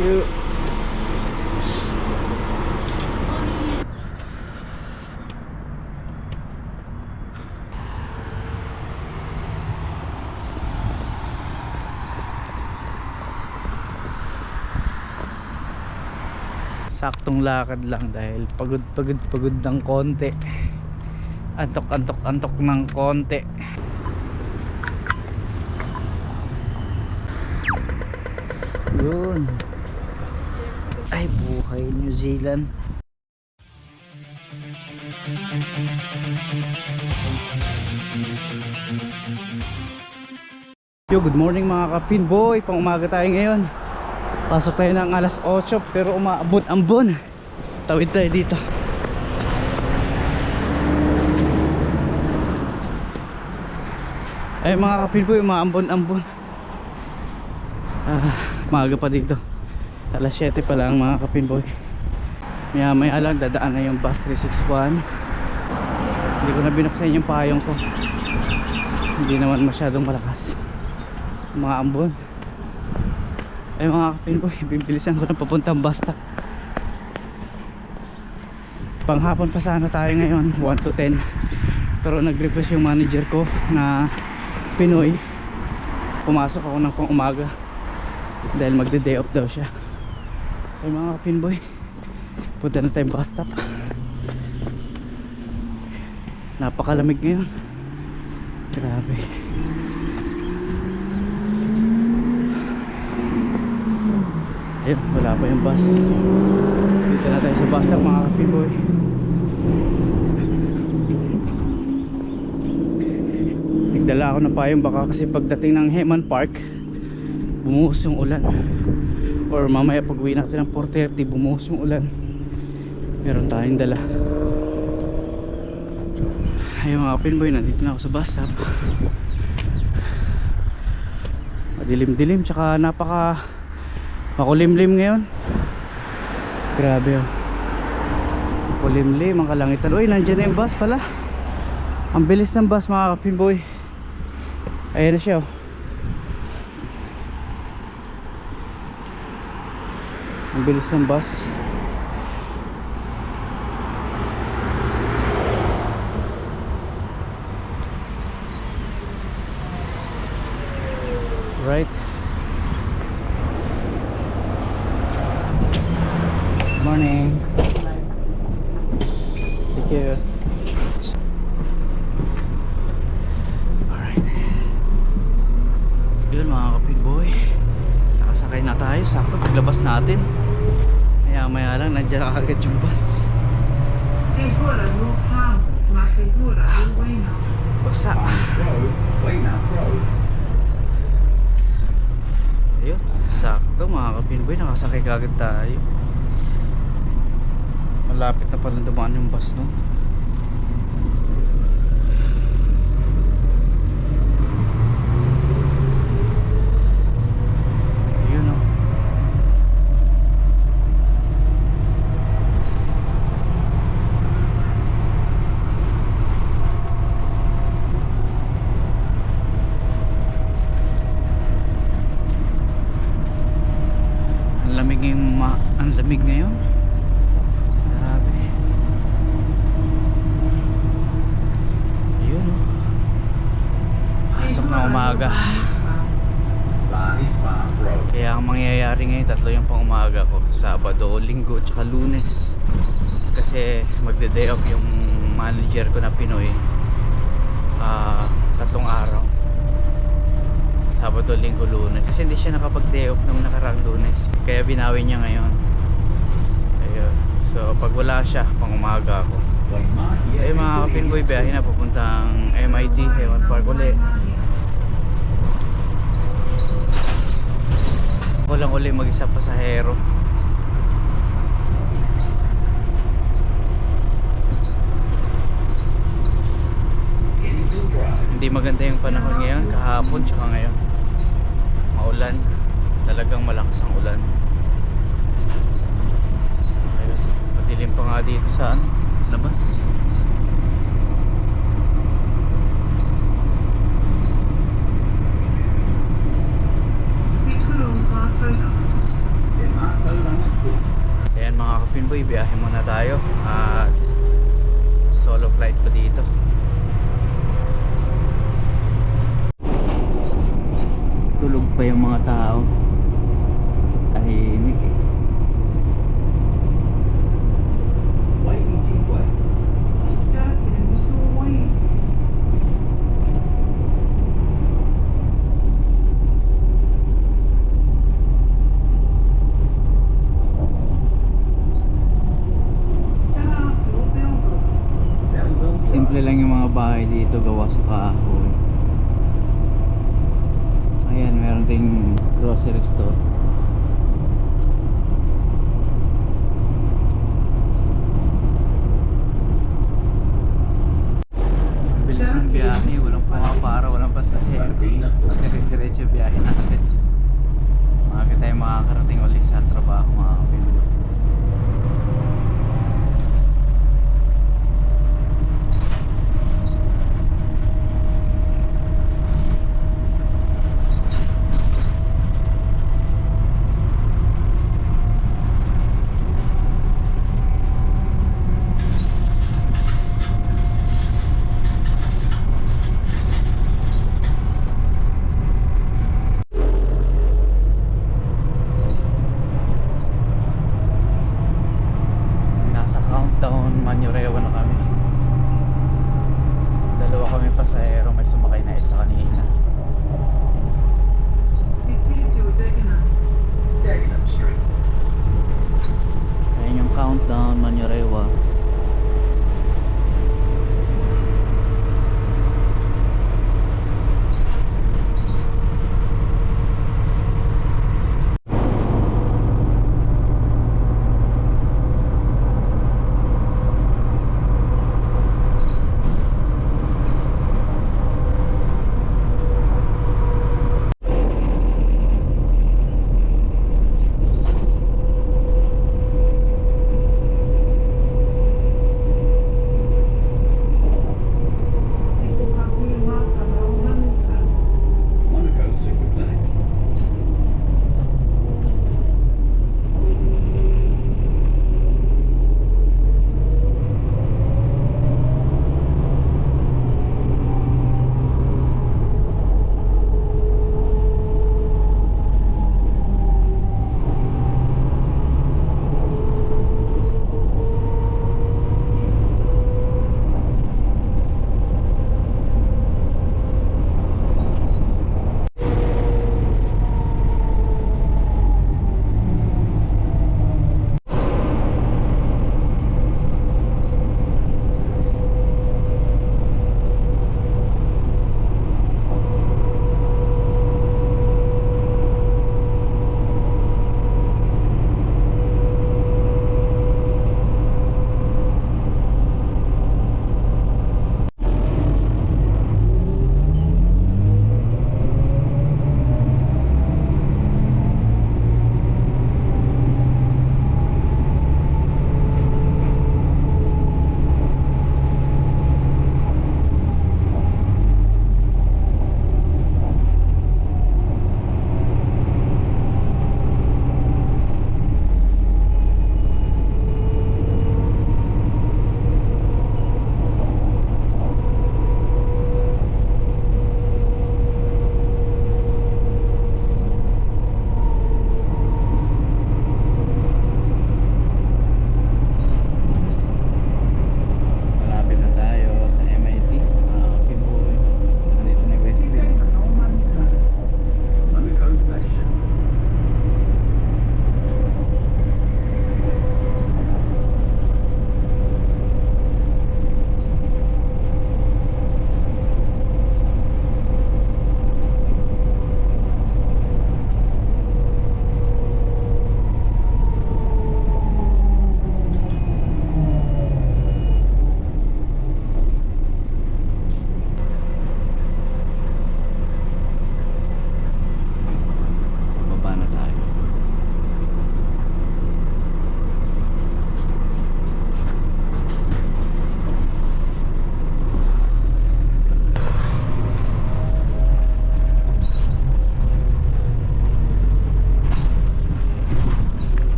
you. Saktong lakad lang dahil pagod ng konti. Antok ng konti. Yun. Ay, buhay New Zealand. Yo, good morning mga kapinboy. Pang umaga tayo ngayon. Pasok tayo ng alas 8 pero umaabot-ambon. Tawid tayo dito. Ay mga kapinboy, umaambon-ambon. Maaga pa dito. Alas 7 pa lang mga kapinboy. Maya lang dadaan na yung bus 361. Hindi ko na binuksan yung payong ko. Hindi naman masyadong malakas. Umaambon. Ay mga kapinboy, bibilisan ko na papuntang bus stop. Panghapon pa sana tayo ngayon, 1 to 10. Pero nag-request yung manager ko na Pinoy. Pumasok ako ng pang umaga dahil magde-day off daw siya. Ay mga kapinboy, punta na tayong bus stop. Napakalamig ngayon. Grabe. Ayun, wala pa yung bus. Dito na tayo sa bus stop mga kapinboy. Nagdala ako ng payong baka kasi pagdating ng Heman Park bumuhos yung ulan, or mamaya pag uwi natin ng 4:30 bumuhos yung ulan. Meron tayong dala. Ayun mga kapinboy, nandito na ako sa bus stop. Madilim-dilim tsaka makulimlim ngayon. Grabe oh. Makulimlim ang kalangitan. Uy, nandiyan na yung bus pala. Ang bilis ng bus mga kapinboy. Ayan na siya oh. Ang bilis ng bus. Right. Morning. Thank you. Alright. Yun mga kapinboy, nakasakay na tayo. Sakto paglabas natin, maya lang nandiyan na agad yung bus. Basa. Ayun, sakto mga kapinboy, nakasakay agad tayo. Malapit na pala dumaan yung bus no. Ayun o. Ang lamig ngayon. Umaga. Kaya ang mangyayari ngayon, tatlo yung pang umaga ko, Sabado, Linggo, tsaka Lunes. Kasi magde-day off yung manager ko na Pinoy. Tatlong araw, Sabado, Linggo, Lunes. Kasi hindi siya nakapag-day off nung nakaraang Lunes, kaya binawi niya ngayon. Ayun. So pag wala siya, pang umaga ako. Ay mga kapinboy, biyahe na papuntang MIT, Heman Park ulit. Ako lang uli mag-isa pasahero. Hindi maganda yung panahon ngayon, kahapon tsaka ngayon. Maulan, talagang malakas ang ulan. Ayun, madilim pa nga dito sa labas. kapinboy, biyahe muna tayo at solo flight ko dito. Tulog pa yung mga tao, tahimik eh. Simple lang yung mga bahay dito, gawa sa kahoy. Ayan, meron ding grocery store. Ang bilis ng biyahe, walang pumapara, walang pasahero. Diretso biyahe natin. Maaga tayo makakarating ulit sa trabaho, mga kapinboy. Countdown Manurewa na kami. Dalawa kami pasahero, may sumakay na isa kanina. Ayan yung Countdown Manurewa.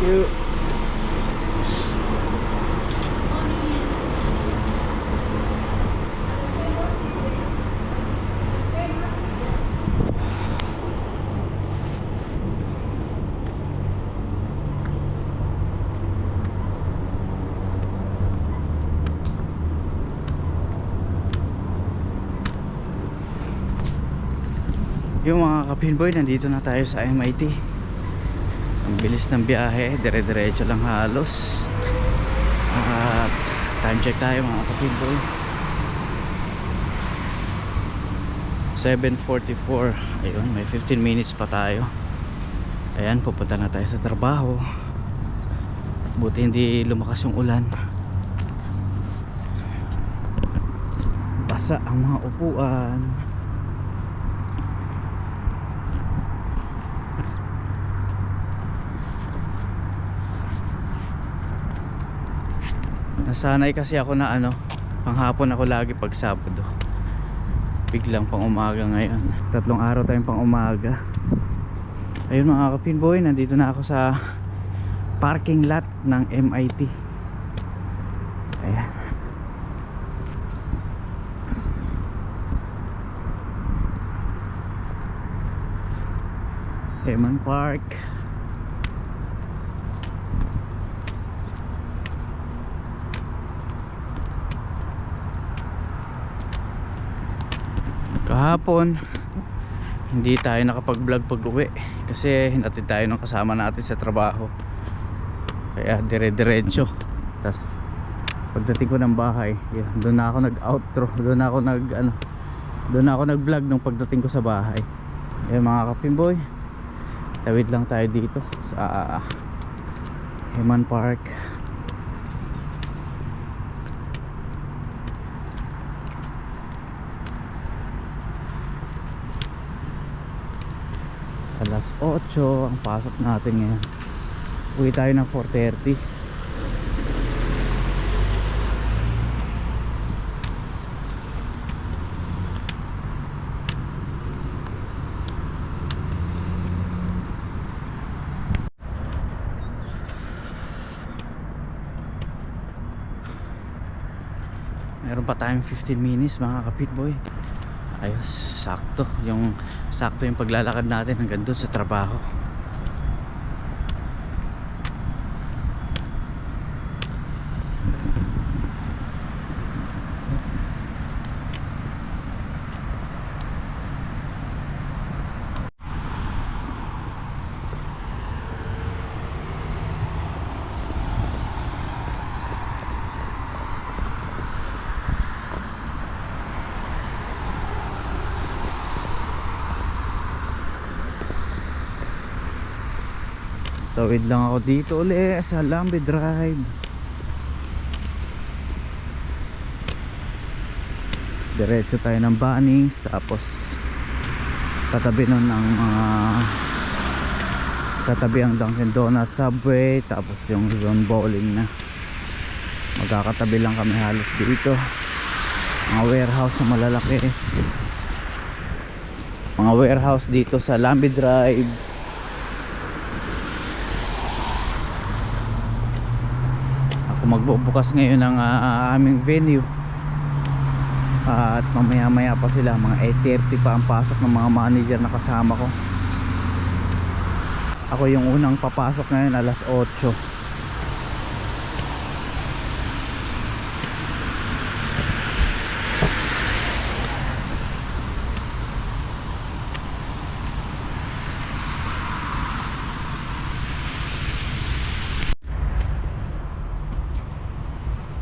you. Yung mga kapinboy, nandito na tayo sa MIT. Ang bilis ng biyahe, dire-diretso lang halos. At time check tayo mga kapinboy, 7:44. Ayun, may 15 minutes pa tayo. Ayan, pupunta na tayo sa trabaho. Buti hindi lumakas yung ulan. Basa ang mga upuan. Nasanay kasi ako na panghapon ako lagi pag Sabado. Biglang pang umaga ngayon. 3 araw tayong pang umaga. Ayun mga kapinboy, nandito na ako sa parking lot ng MIT. Ayan. Heman Park. Kahapon hindi tayo nakapag-vlog pag-uwi kasi hinatid tayo ng kasama natin sa trabaho, kaya dire-diretso. Tas pagdating ko ng bahay, doon na ako nag-outro, doon na ako nag-vlog nung pagdating ko sa bahay. Mga kapimboy, tawid lang tayo dito sa Heman Park. Alas 8 ang pasok natin ngayon. Uwi tayo ng 4:30. Meron pa tayong 15 minutes mga kapitboy. Ayos, sakto yung paglalakad natin hanggang doon sa trabaho. Tawid lang ako dito ulit sa Lambe Drive. Diretso tayo ng Bunnings, tapos katabi nun ng katabi ang Dunkin Donuts, Subway, tapos yung Zone Bowling na. Magkakatabi lang kami halos dito. Mga warehouse na malalaki, mga warehouse dito sa Lambe Drive. Magbubukas ngayon ng aming venue, at mamaya maya pa sila, mga 8:30 pa ang pasok ng mga manager na kasama ko. Ako yung unang papasok ngayon, alas 8.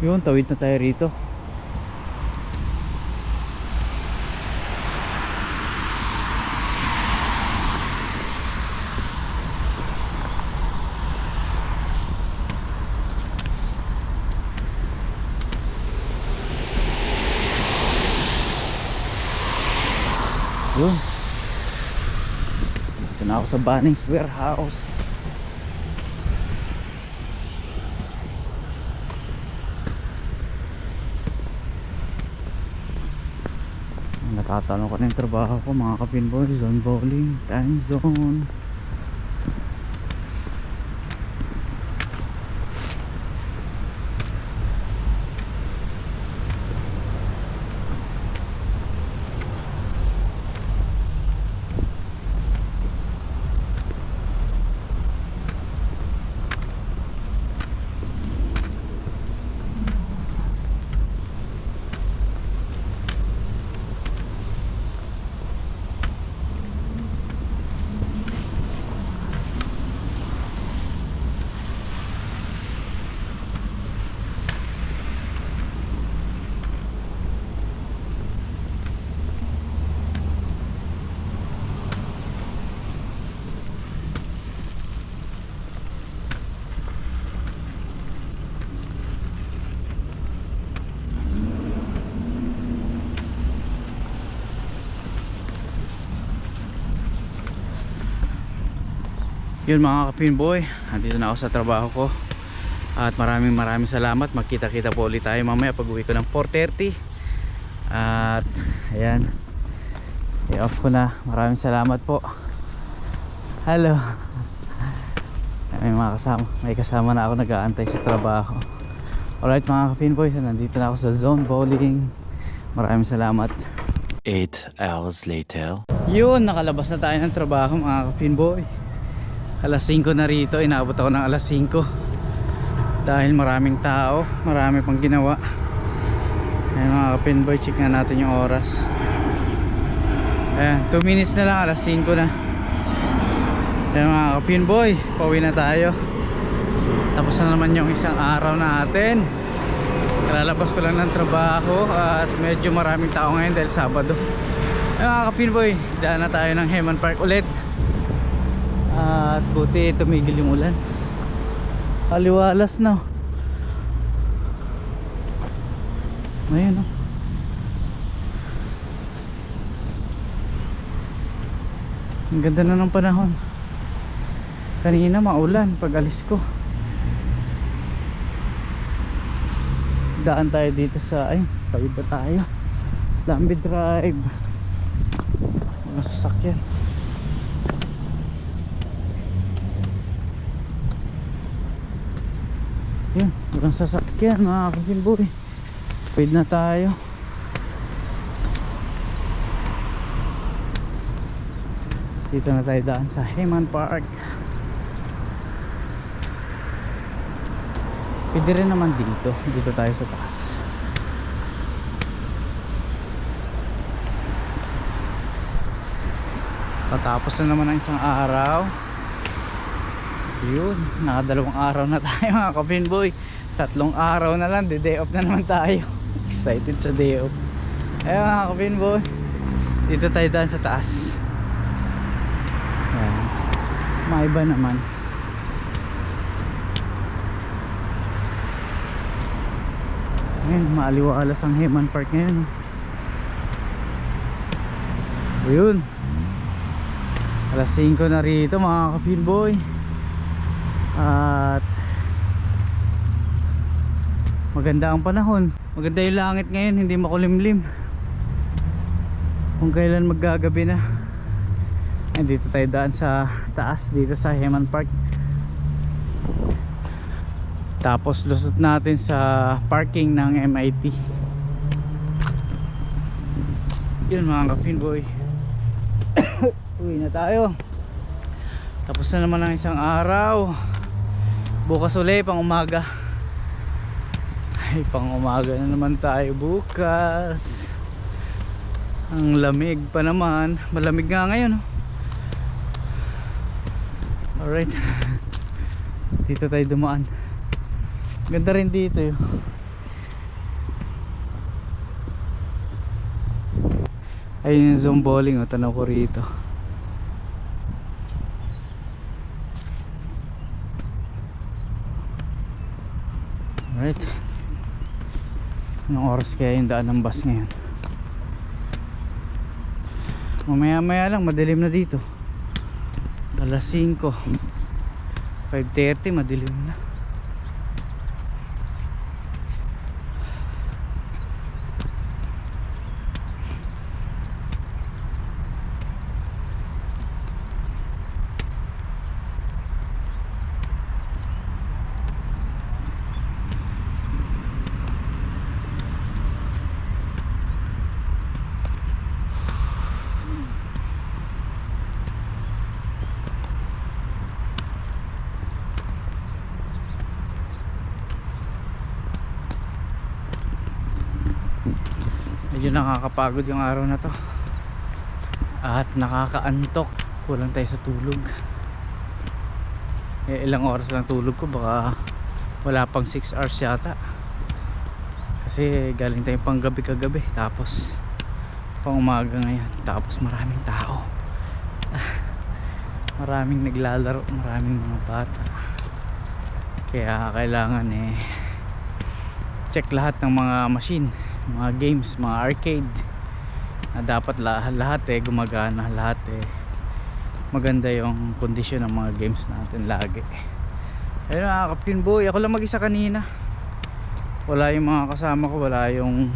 Yun, tawid na tayo rito. Yun, ito na ako sa Bunnings Warehouse. Natatanong ko na yung trabaho ko mga kapinboy. Zone Bowling, time zone. Yun mga kapinboy, andito na ako sa trabaho ko. At maraming salamat. Magkita-kita po ulit tayo mamaya pag uwi ko ng 4:30. At ayan, i-off ko na. Maraming salamat po. Hello. May kasama na ako nag-aantay sa trabaho. Alright mga kapinboy, so nandito na ako sa Zone Bowling. Maraming salamat. 8 hours later. Yun, nakalabas na tayo ng trabaho mga kapinboy. Alas 5 na rito, inabot ako ng alas 5 dahil maraming tao, marami pang ginawa. Ayan mga kapinboy, check na natin yung oras. Ayan, 2 minutes na lang, alas 5 na. Ayan mga kapinboy, pauwi na tayo. Tapos na naman yung isang araw natin. Kalalabas ko lang ng trabaho at medyo maraming tao ngayon dahil Sabado. Ayan mga kapinboy, daan na tayo ng Heman Park ulit. At buti tumigil yung ulan. Aliwalas na. Ayun oh. Ang ganda na ng panahon. Kanina maulan pag alis ko. Daan tayo dito sa tawid pa tayo. Lambi Drive. Mga sasakyan. Yun, walang sasakyan mga kapinboy. Pwede na tayo. Dito na tayo daan sa Heman Park. Pwede rin naman dito. Dito tayo sa taas. Katapos na naman ang isang araw. Yun, nakadalawang araw na tayo mga kapinboy. 3 araw na lang, day off na naman tayo. Excited sa day off. Ayun mga kapinboy, dito tayo daan sa taas. Ayan, maiba naman. Ayun, maaliwalas ang Heman Park ngayon. Ayun, alas 5 na rito mga kapinboy. At maganda ang panahon. Maganda yung langit ngayon, hindi makulimlim. Kung kailan maggagabi na. Dito tayo daan sa taas, dito sa Heman Park. Tapos lusot natin sa parking ng MIT. Yun mga kapinboy. Uwi na tayo. Tapos na naman ang isang araw. Bukas ulit pang umaga. Ay, pang umaga na naman tayo bukas. Ang lamig pa naman. Malamig nga ngayon. Alright. Dito tayo dumaan. Ganda rin dito yun. Ayun yung Zone Bowling. Tanaw ko rito. Alright. Anong oras kaya yung daan ng bus ngayon? Mamaya lang, madilim na dito. Alas 5, 5:30, madilim na. Medyo nakakapagod yung araw na to at nakakaantok. Kulang tayo sa tulog. Ilang oras lang tulog ko, baka wala pang 6 hours yata, kasi galing tayo pang gabi kagabi, tapos pang umaga ngayon, tapos maraming tao. Maraming naglalaro, maraming mga bata, kaya kailangan check lahat ng mga machine, mga games, mga arcade, na dapat lahat gumagana, lahat maganda yung kondisyon ng mga games natin lagi. Ayun mga kapinboy, ako lang mag-isa kanina, wala yung mga kasama ko, wala yung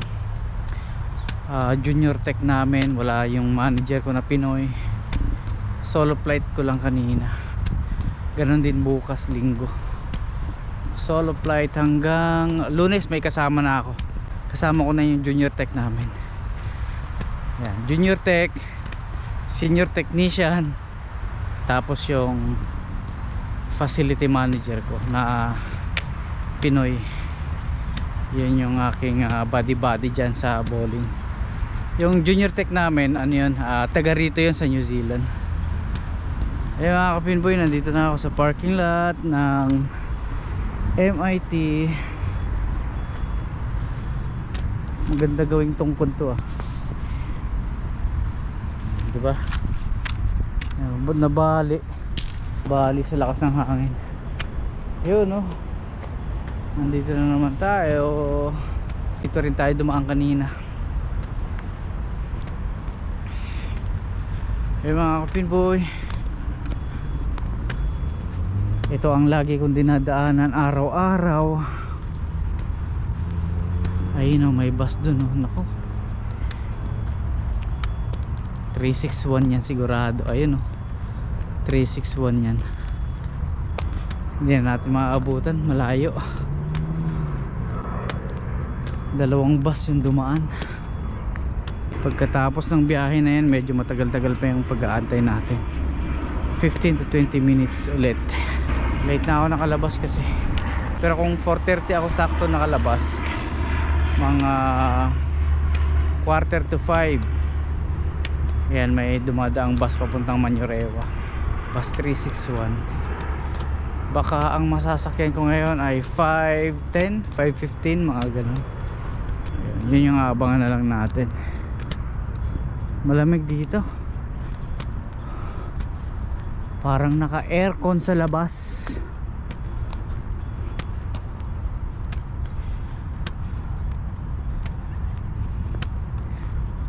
junior tech namin, wala yung manager ko na Pinoy. Solo flight ko lang kanina. Ganon din bukas, linggo, solo flight hanggang Lunes. May kasama na ako, kasama ko na yung junior tech namin. Yan, junior tech, senior technician, tapos yung facility manager ko na Pinoy. Yun yung aking buddy dyan sa bowling. Yung junior tech namin, ano yun, taga rito yun sa New Zealand. Ayun mga kapinboy, nandito na ako sa parking lot ng MIT. Maganda gawing tungkod to diba? Nabali sa lakas ng hangin. Yun nandito na naman tayo. Dito rin tayo dumaan kanina. Mga kapinboy, ito ang lagi kong dinadaanan araw-araw. Ayun may bus dun nako, 361 yan sigurado. Ayun 361 yan. Hindi na natin maaabutan, malayo. Dalawang bus yung dumaan. Pagkatapos ng biyahe na yan, medyo matagal-tagal pa yung pag-aantay natin. 15 to 20 minutes ulit. Late na ako nakalabas kasi. Pero kung 4:30 ako sakto nakalabas, mga 4:45, yan, may dumadaang bus papuntang Manurewa, bus 361. Baka ang masasakyan ko ngayon ay 5:10, 5:15, mga ganun. Yun yung abangan na lang natin. Malamig dito, parang naka aircon sa labas.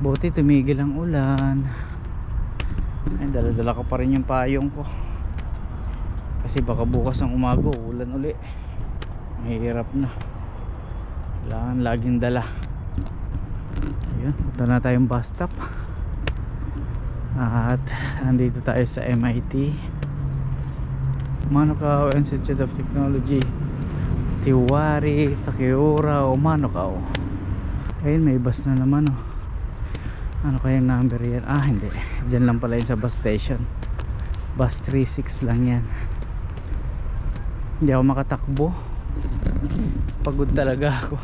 Buti tumigil ang ulan. Ay, dala-dala ko pa rin yung payong ko, kasi baka bukas ng umaga ulan uli. Mahirap na, kailangan laging dala. Ayun, punta na tayong bus stop. At andito tayo sa MIT, Manukau Institute of Technology, Tiwari, Takiura o Manukau. Ayun, may bus na naman Ano kayang number yan? Hindi, dyan lang pala yun sa bus station. Bus 36 lang yan. Hindi ako makatakbo, pagod talaga ako.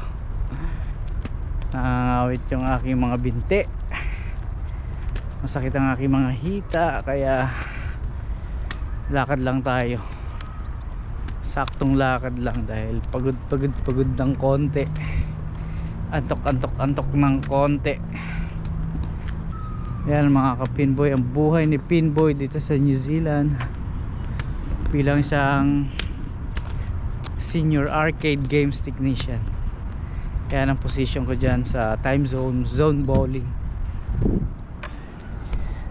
Nangangawit yung aking mga binti, masakit ang aking mga hita, kaya lakad lang tayo, saktong lakad lang, dahil pagod ng konti, antok ng konti. Yan mga ka-Pinboy, ang buhay ni Pinboy dito sa New Zealand bilang isang senior arcade games technician. Kaya ang position ko dyan sa time zone bowling.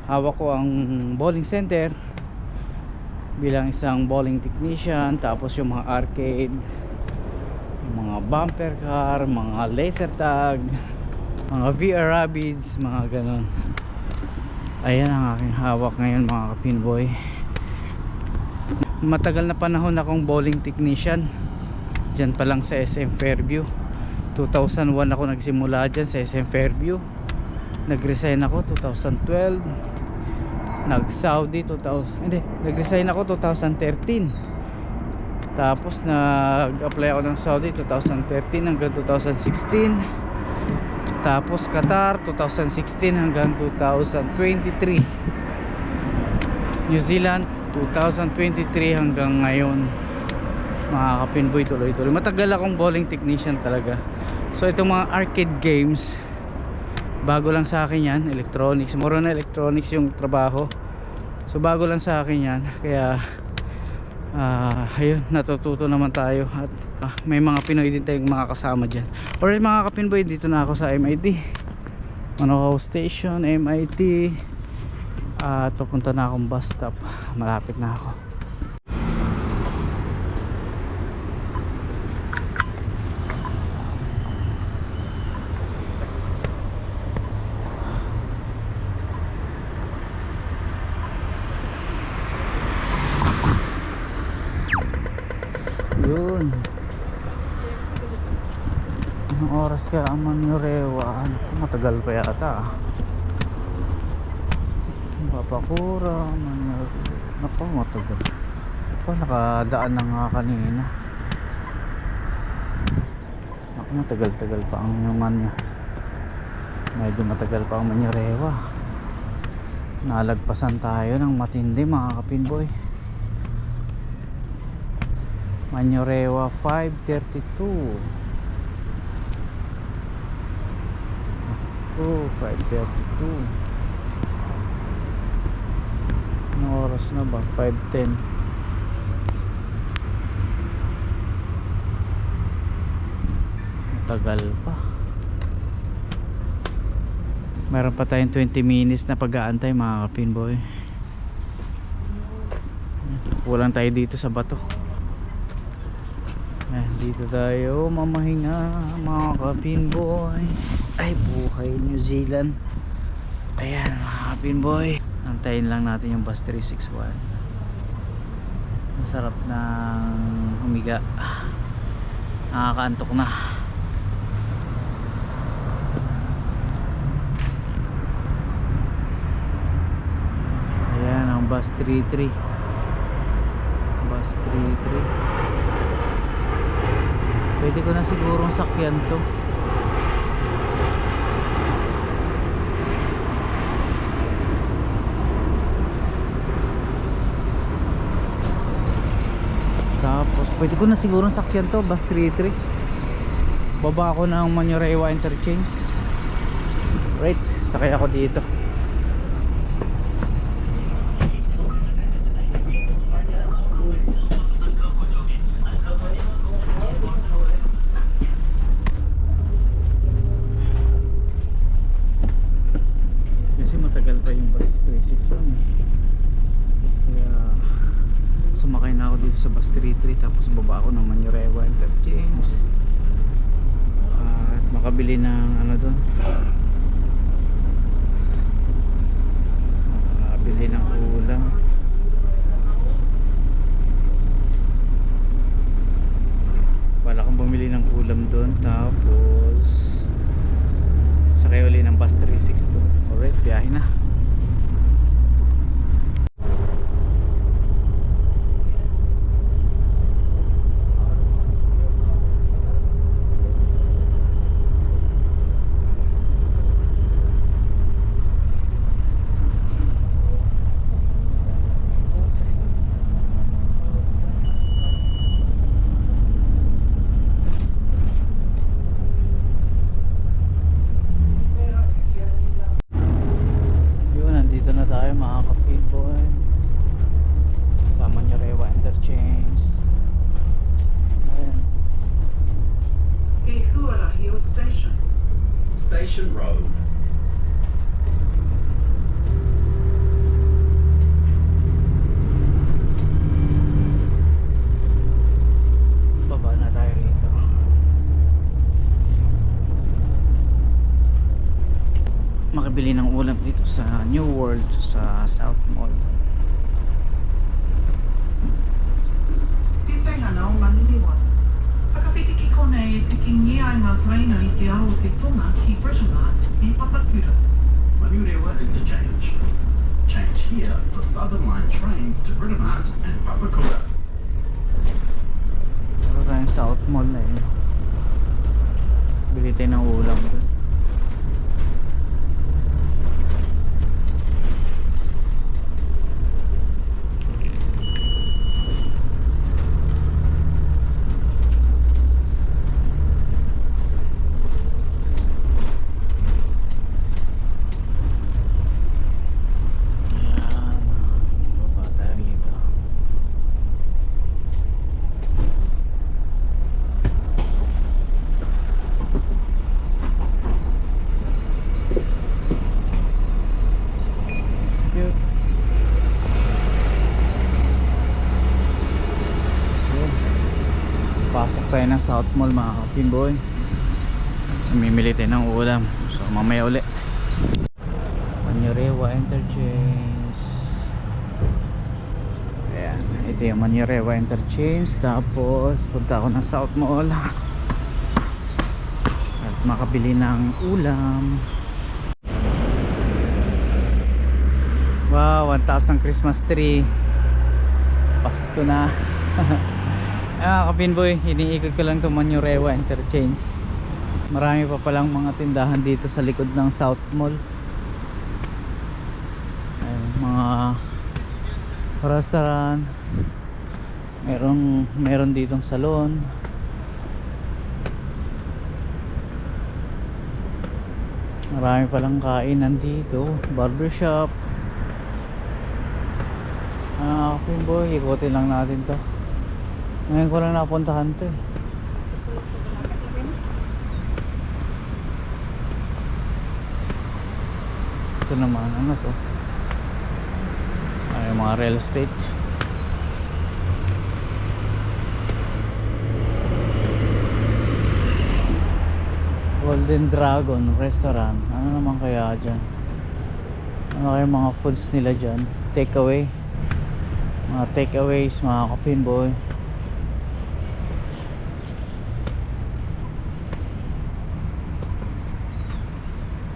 Hawak ko ang bowling center bilang isang bowling technician, tapos yung mga arcade, yung mga bumper car, mga laser tag, mga VR Rabbids, mga ganon. Ayan ang aking hawak ngayon mga ka-Pinboy. Matagal na panahon akong bowling technician dyan pa lang sa SM Fairview. 2001 ako nagsimula dyan sa SM Fairview. Nag-resign ako 2012. Nag-Saudi nag-resign ako 2013. Tapos nag-apply ako ng Saudi 2013 hanggang 2016. Tapos Qatar 2016 hanggang 2023. New Zealand 2023 hanggang ngayon. Mga ka-Pinboy, tuloy-tuloy. Matagal akong bowling technician talaga. So itong mga arcade games, bago lang sa akin yan. Electronics, mura na electronics yung trabaho. So bago lang sa akin yan. Kaya ayun, natututo naman tayo. At may mga Pinoy din tayong mga kasama dyan. Alright mga ka-Pinboy, dito na ako sa MIT Manukau Station, MIT. At papunta na akong bus stop. Malapit na ako. Yun. Anong oras kaya ang Manurewa? Ano, matagal pa yata. Papakura, Manurewa. Naku, matagal. Ito, nakadaan na nga kanina. Naku, matagal-tagal pa ang Manya. Medyo matagal pa ang Manurewa. Nalagpasan tayo ng matindi mga kapinboy. Manurewa 5:32. Oh, 5:32. Anong oras na ba? 5:10. Matagal pa. Meron pa tayong 20 minutes na pag-aantay mga kapinboy. Kulang tayo dito sa bato. Dito tayo mamahinga mga kapinboy. Ay, buhay New Zealand. Ayan mga kapinboy, antayin lang natin yung bus 361. Masarap na humiga. Nakakaantok na. Ayan ang bus 33. Bus 33. Pwede ko na sigurong sakyan to. Tapos pwede ko na sigurong sakyan to, bus 33. Baba ako ng Manurewa interchange. Right, sakay ako dito. Matagal pa yung bus 361 kaya sumakay na ako dito sa bus 33 tapos baba ako ng Manurewa interchange at makabili ng ano doon, makabili ng ulam. Wala akong bumili ng ulam doon tapos sakay uli ng bus 362. Alright, biyahe na. Station Road. Baba na tayo rito. Makabili ng ulam dito sa New World sa South Mall. Tētainga Manurewa. Whakawhitiki konei pikingia ngā traina I te aro te tonga ki Britomart I Papakura. Manurewa Interchange. Change here for Southern Line trains to Britomart and Papakura. Pero tayong South Mall na yun. Bili tayo ng ulam doon. tayo ng South Mall mga kapinboy. Mamimili tayo ng ulam. So mamaya uli. Manurewa Interchange. Ayan, ito yung Manurewa Interchange. Tapos punta ako ng South Mall at makabili ng ulam. Wow, 1,000 Christmas tree. Pasko na. Kapinboy, iniikot ko lang itong Manurewa Interchange. Marami pa palang mga tindahan dito sa likod ng South Mall. Ayun, mga restaurant. Meron ditong salon. Marami palang kainan dito. Barbershop. Kapinboy, ikutin lang natin to. Ngayon ko lang napuntahan to eh. Ito naman, ano to? Ay, mga real estate. Golden Dragon Restaurant. Ano naman kaya dyan? Ano kaya mga foods nila dyan? Takeaway. Mga takeaways, mga kapinboy.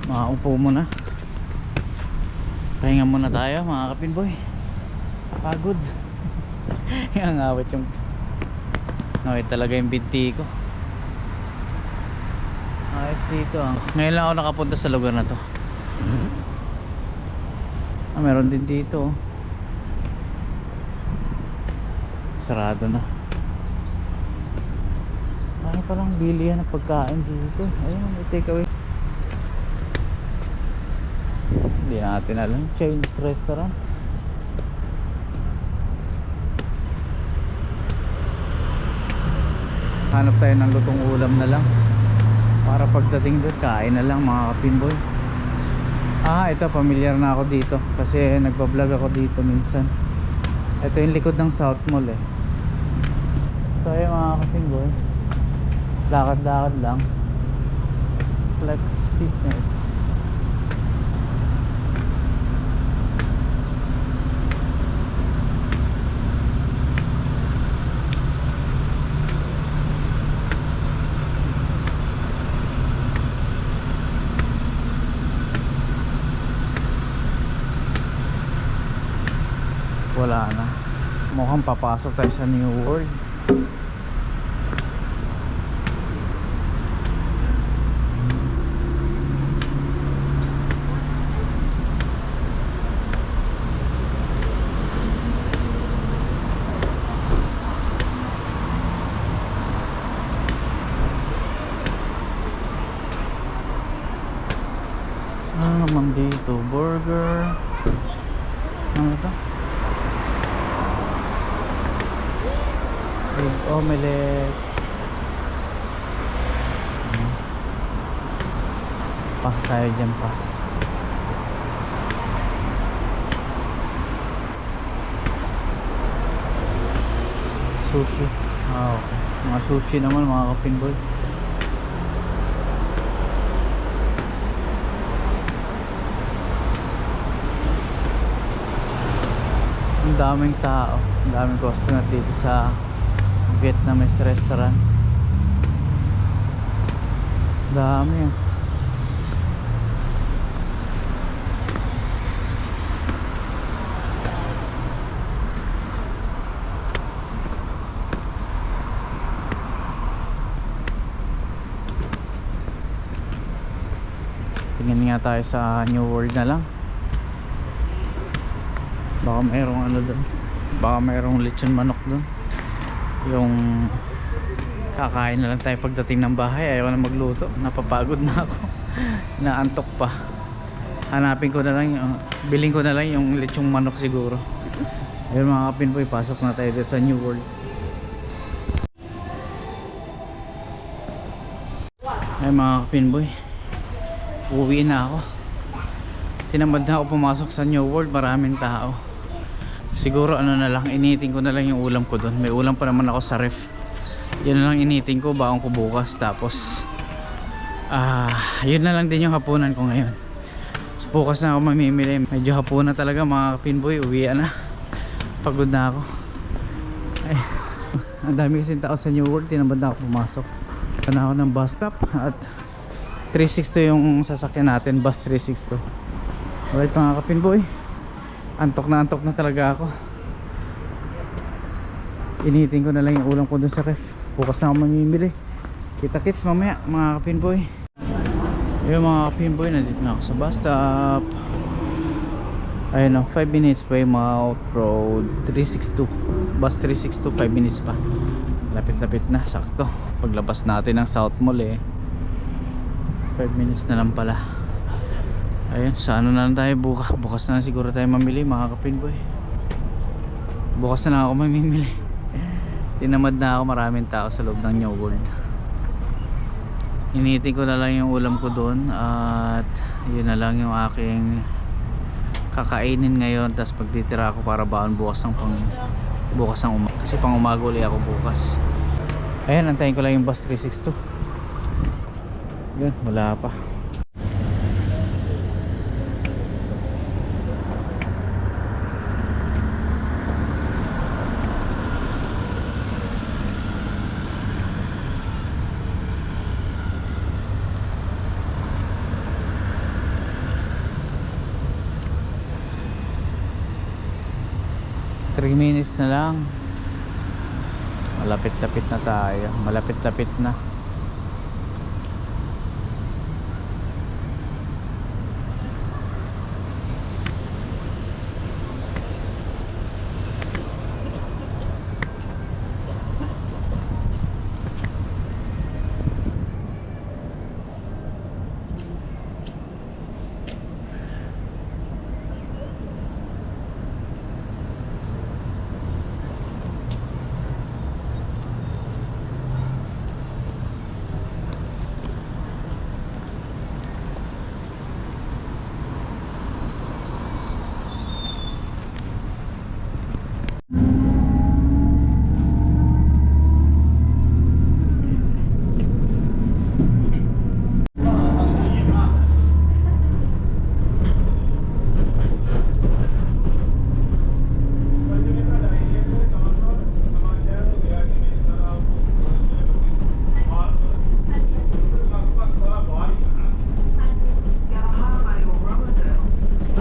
Makaupo muna. Pahinga muna tayo mga kapinboy. Pagod. Ang awit yung talaga yung binti ko. Ayos dito ah. Ngayon lang ako nakapunta sa lugar na to. Meron din dito. Sarado na. Ano palang bilihan ng pagkain dito. Ayun, may takeaway. Hindi natin alam. Chinese restaurant. Hanap tayo ng lutong ulam na lang. Para pagdating doon, kain na lang mga kapinboy. Ito, familiar na ako dito. Kasi nagpa-vlog ako dito minsan. Ito yung likod ng South Mall eh. So ayun mga kapinboy, lakad-lakad lang. Flex Fitness. Wala na. Mukhang papasok tayo sa New World. Ano naman dito? Burger. Ano ito? Egg omelette. Pas tayo dyan, pas. Sushi. Okay. Mga sushi naman mga kapinboy. Ang daming tao. Ang daming customer dito sa Vietnamese restaurant. Dami yan. Tingnan nga tayo sa New World na lang. Baka mayroong ano doon. Baka mayroong lechon manok doon. Yung kakain na lang tayo pagdating ng bahay. Ayaw na magluto. Napapagod na ako. Naantok pa. Hanapin ko na lang yung, biling ko na lang yung lechong manok siguro. Ayun mga kapinboy, pasok na tayo sa New World. Ayun mga kapinboy, uwi na ako. Tinamad na ako pumasok sa New World. Maraming tao. Siguro ano na lang, initin ko na lang yung ulam ko doon. May ulam pa naman ako sa ref. Yun na lang initing ko, baon ko bukas. Tapos yun na lang din yung hapunan ko ngayon. So bukas na ako mamimili. Medyo hapunan talaga mga kapinboy. Uwian na, pagod na ako. Ay, ang dami kasing tao sa New World. Tinamad na ako pumasok. Ito na ako ng bus stop. At 362 yung sasakyan natin, bus 362. Alright mga kapinboy, antok na talaga ako. Initin ko na lang yung ulam ko dun sa ref. Bukas na ako mamimili. Kita kits mamaya mga kapinboy. Ayun mga kapinboy, nandito na ako sa bus stop. Ayun o, 5 minutes Weymouth Road 362. Bus 362, 5 minutes pa. Lapit-lapit na, sakto. Paglabas natin ng South Mall 5 minutes na lang pala. Ayun, sa ano na lang tayo bukas. Bukas na lang siguro tayo mamili mga kapinboy. Bukas na lang ako mamimili. Tinamad na ako, maraming tao sa loob ng New World. Initin ko na lang yung ulam ko doon. At yun na lang yung aking kakainin ngayon. Tapos pagtitira ako para baon bukas ng umaga. Kasi pang umaga ulit ako bukas. Ayan, antayin ko lang yung bus 362. Yun, wala pa. Minutes na lang. Malapit-lapit na tayo. Malapit-lapit na.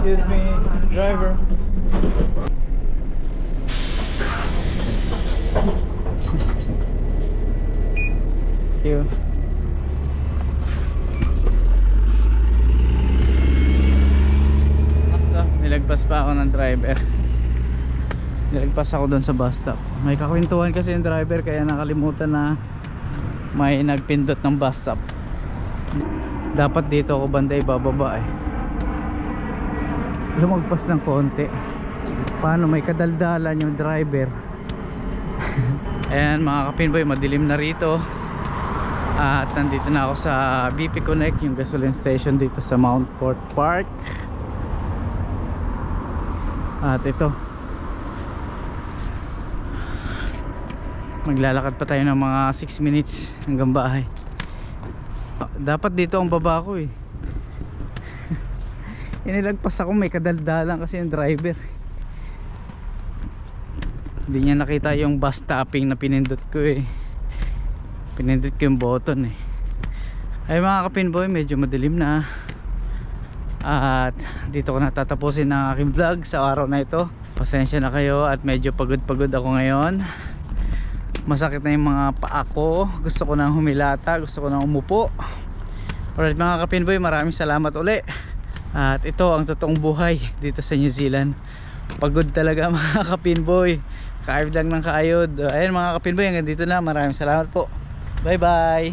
Excuse me, driver. Thank you. Nilagpas pa ako ng driver. Nilagpas ako doon sa bus stop. May kakwentuhan kasi yung driver kaya nakalimutan na may nagpindot ng bus stop. Dapat dito ako banda ibababa lumagpas ng konti. Paano, may kadaldalan yung driver. Ayan mga kapinboy, madilim na rito. At nandito na ako sa BP Connect, yung gasoline station dito sa Mount Port Park. At ito, maglalakad pa tayo ng mga 6 minutes hanggang bahay. Dapat dito ang baba ko inilagpas ako, may kadaldalan kasi yung driver. Hindi niya nakita yung bus stopping na pinindot ko pinindot ko yung button Ay mga kapinboy, medyo madilim na. At dito ko natatapusin ang aking vlog sa araw na ito. Pasensya na kayo at medyo pagod ako ngayon. Masakit na yung mga paa ko. Gusto ko nang humilata, gusto ko nang umupo. Alright mga kapinboy, maraming salamat uli. At ito ang totoong buhay dito sa New Zealand. Pagod talaga mga kapinboy. Kaayod lang ng kaayod. Ayan mga kapinboy, hanggang dito na. Maraming salamat po. Bye bye.